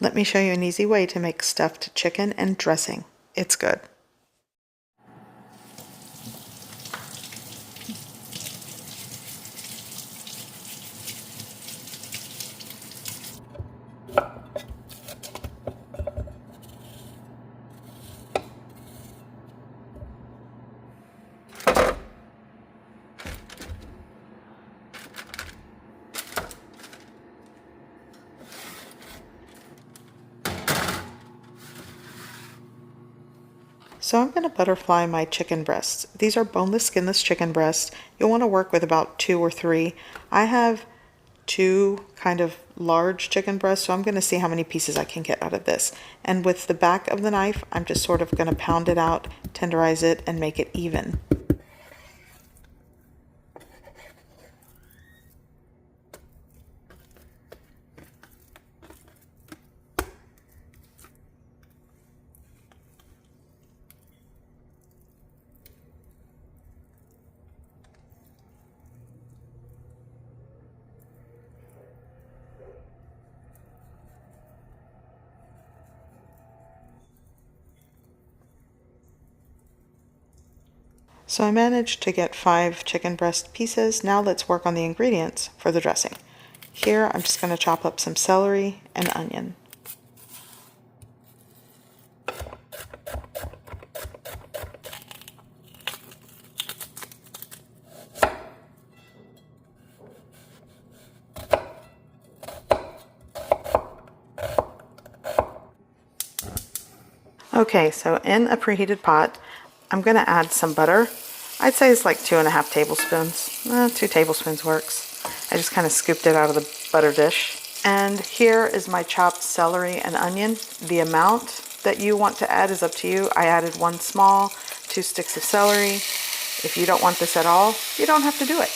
Let me show you an easy way to make stuffed chicken and dressing. It's good. So I'm going to butterfly my chicken breasts. These are boneless, skinless chicken breasts. You'll want to work with about 2 or 3. I have 2 kind of large chicken breasts, so I'm going to see how many pieces I can get out of this. And with the back of the knife, I'm just sort of going to pound it out, tenderize it, and make it even. So I managed to get 5 chicken breast pieces. Now let's work on the ingredients for the dressing. Here I'm just going to chop up some celery and onion. Okay, so in a preheated pot, I'm going to add some butter. I'd say it's like 2.5 tablespoons. 2 tablespoons works. I just kind of scooped it out of the butter dish. And here is my chopped celery and onion. The amount that you want to add is up to you. I added 1 small, 2 sticks of celery. If you don't want this at all, you don't have to do it.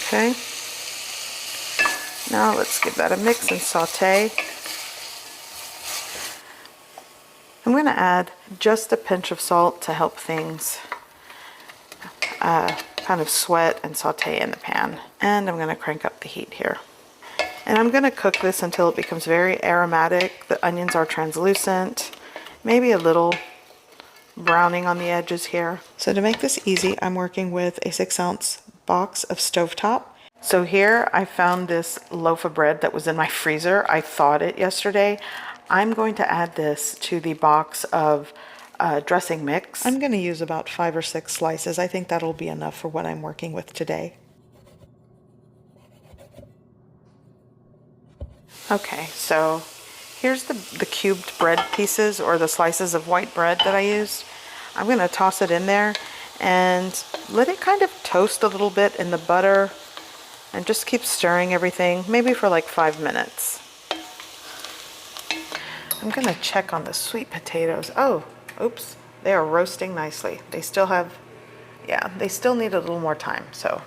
Okay. Now let's give that a mix and saute. I'm going to add just a pinch of salt to help things kind of sweat and saute in the pan. And I'm going to crank up the heat here. And I'm going to cook this until it becomes very aromatic. The onions are translucent, maybe a little browning on the edges here. So to make this easy, I'm working with a 6-ounce box of stovetop. So here I found this loaf of bread that was in my freezer. I thawed it yesterday. I'm going to add this to the box of dressing mix. I'm going to use about 5 or 6 slices. I think that'll be enough for what I'm working with today. Okay, so here's the cubed bread pieces or the slices of white bread that I used. I'm going to toss it in there and let it kind of toast a little bit in the butter. And just keep stirring everything, maybe for like 5 minutes. I'm gonna check on the sweet potatoes. Oh, oops, they are roasting nicely. They still have, yeah, they still need a little more time, so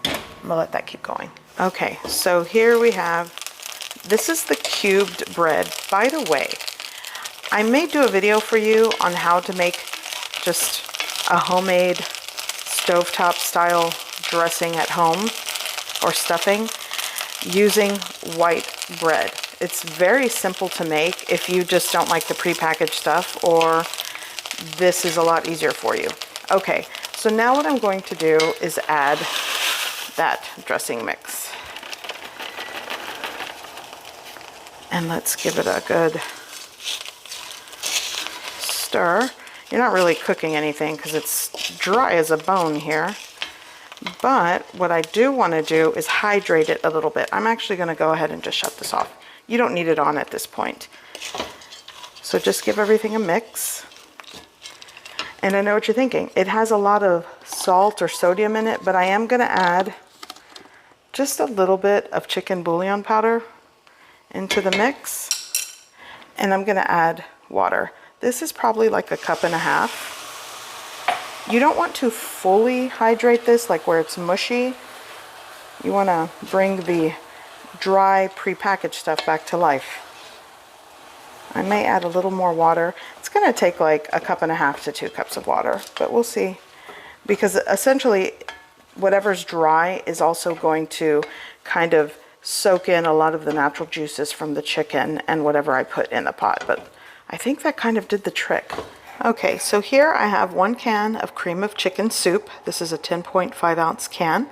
I'm gonna let that keep going. Okay, so here we have, this is the cubed bread. By the way, I may do a video for you on how to make just a homemade stovetop style dressing at home or stuffing using white bread. It's very simple to make if you just don't like the prepackaged stuff, or this is a lot easier for you. Okay, so now what I'm going to do is add that dressing mix. And let's give it a good stir. You're not really cooking anything because it's dry as a bone here. But what I do want to do is hydrate it a little bit. I'm actually going to go ahead and just shut this off. You don't need it on at this point. So just give everything a mix. And I know what you're thinking. It has a lot of salt or sodium in it, but I am going to add just a little bit of chicken bouillon powder into the mix. And I'm going to add water. This is probably like 1.5 cups. You don't want to fully hydrate this, like where it's mushy. You want to bring the dry prepackaged stuff back to life. I may add a little more water. It's going to take like 1.5 cups to 2 cups of water, but we'll see. Because essentially whatever's dry is also going to kind of soak in a lot of the natural juices from the chicken and whatever I put in the pot. But I think that kind of did the trick. Okay, so here I have 1 can of cream of chicken soup. This is a 10.5 ounce can.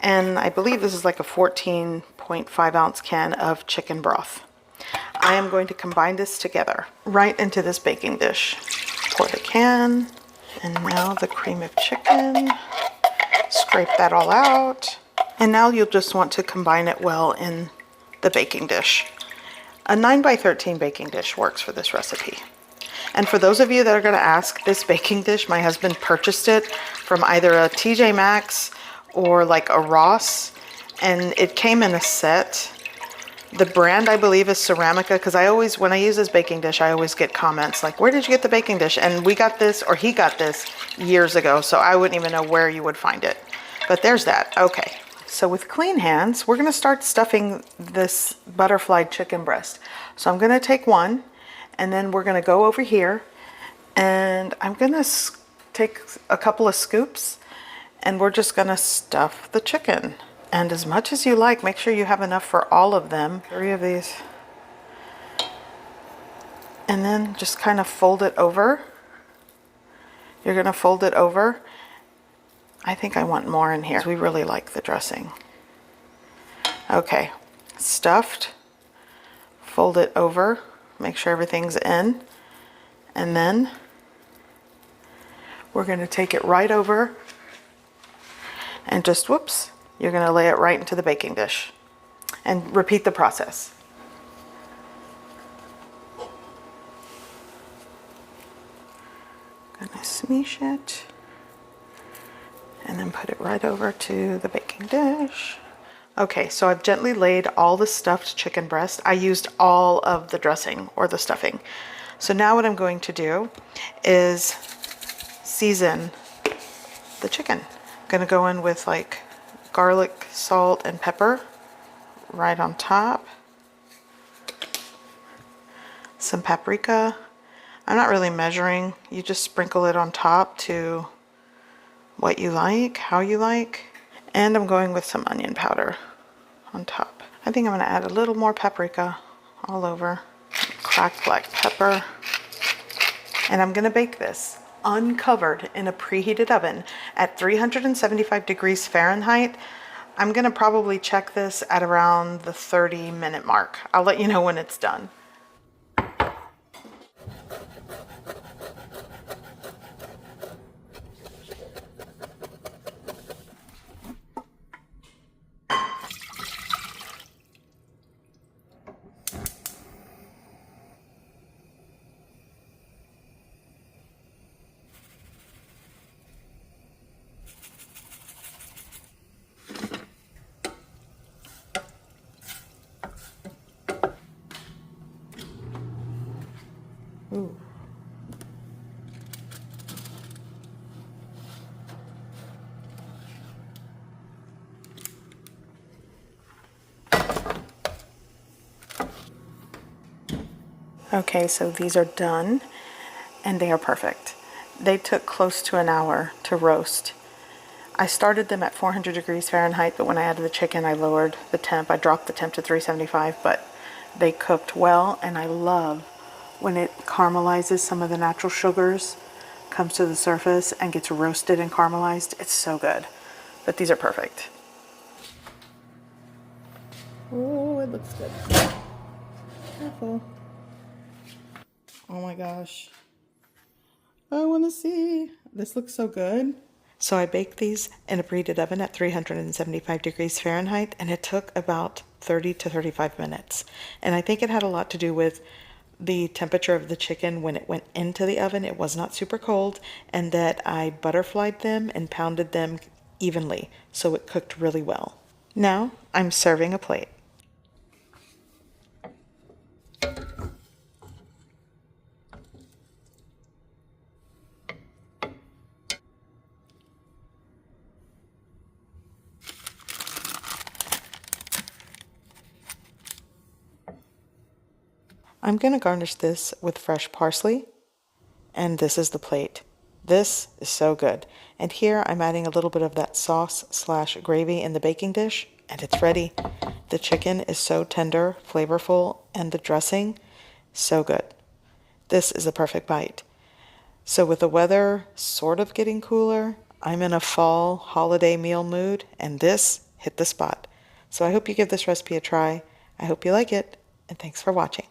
And I believe this is like a 14.5 ounce can of chicken broth. I am going to combine this together right into this baking dish. Pour the can, and now the cream of chicken. Scrape that all out. And now you'll just want to combine it well in the baking dish. A 9 by 13 baking dish works for this recipe. And for those of you that are going to ask, this baking dish, my husband purchased it from either a TJ Maxx or like a Ross, and it came in a set. The brand, I believe, is Ceramica, because when I use this baking dish, I always get comments like, where did you get the baking dish? And we got this, or he got this years ago, so I wouldn't even know where you would find it. But there's that. Okay, so with clean hands, we're going to start stuffing this butterflied chicken breast. So I'm going to take one, and then we're going to go over here, and I'm going to take a couple of scoops, and we're just going to stuff the chicken. And as much as you like, make sure you have enough for all of them. 3 of these. And then just kind of fold it over. You're going to fold it over. I think I want more in here. We really like the dressing. Okay, stuffed. Fold it over. Make sure everything's in. And then we're going to take it right over and just, whoops, you're going to lay it right into the baking dish and repeat the process. Gonna smeesh it and then put it right over to the baking dish. Okay, so I've gently laid all the stuffed chicken breast. I used all of the dressing or the stuffing. So now what I'm going to do is season the chicken. I'm gonna go in with like garlic, salt, and pepper right on top. Some paprika. I'm not really measuring. You just sprinkle it on top to what you like, how you like. And I'm going with some onion powder on top. I think I'm going to add a little more paprika all over. Cracked black pepper. And I'm going to bake this uncovered in a preheated oven at 375 degrees Fahrenheit. I'm going to probably check this at around the 30-minute mark. I'll let you know when it's done. Ooh. Okay, so these are done and they are perfect. They took close to an hour to roast. I started them at 400 degrees Fahrenheit, but when I added the chicken, I lowered the temp. I dropped the temp to 375, but they cooked well, and I love when it caramelizes. Some of the natural sugars comes to the surface and gets roasted and caramelized. It's so good. But these are perfect. Oh, it looks good. Careful. Oh my gosh. I want to see. This looks so good. So I baked these in a preheated oven at 375 degrees Fahrenheit, and it took about 30 to 35 minutes. And I think it had a lot to do with the temperature of the chicken when it went into the oven. It was not super cold, and that I butterflied them and pounded them evenly, so it cooked really well. Now I'm serving a plate. I'm going to garnish this with fresh parsley, and this is the plate. This is so good. And here I'm adding a little bit of that sauce slash gravy in the baking dish, and it's ready. The chicken is so tender, flavorful, and the dressing, so good. This is a perfect bite. So with the weather sort of getting cooler, I'm in a fall holiday meal mood, and this hit the spot. So I hope you give this recipe a try. I hope you like it, and thanks for watching.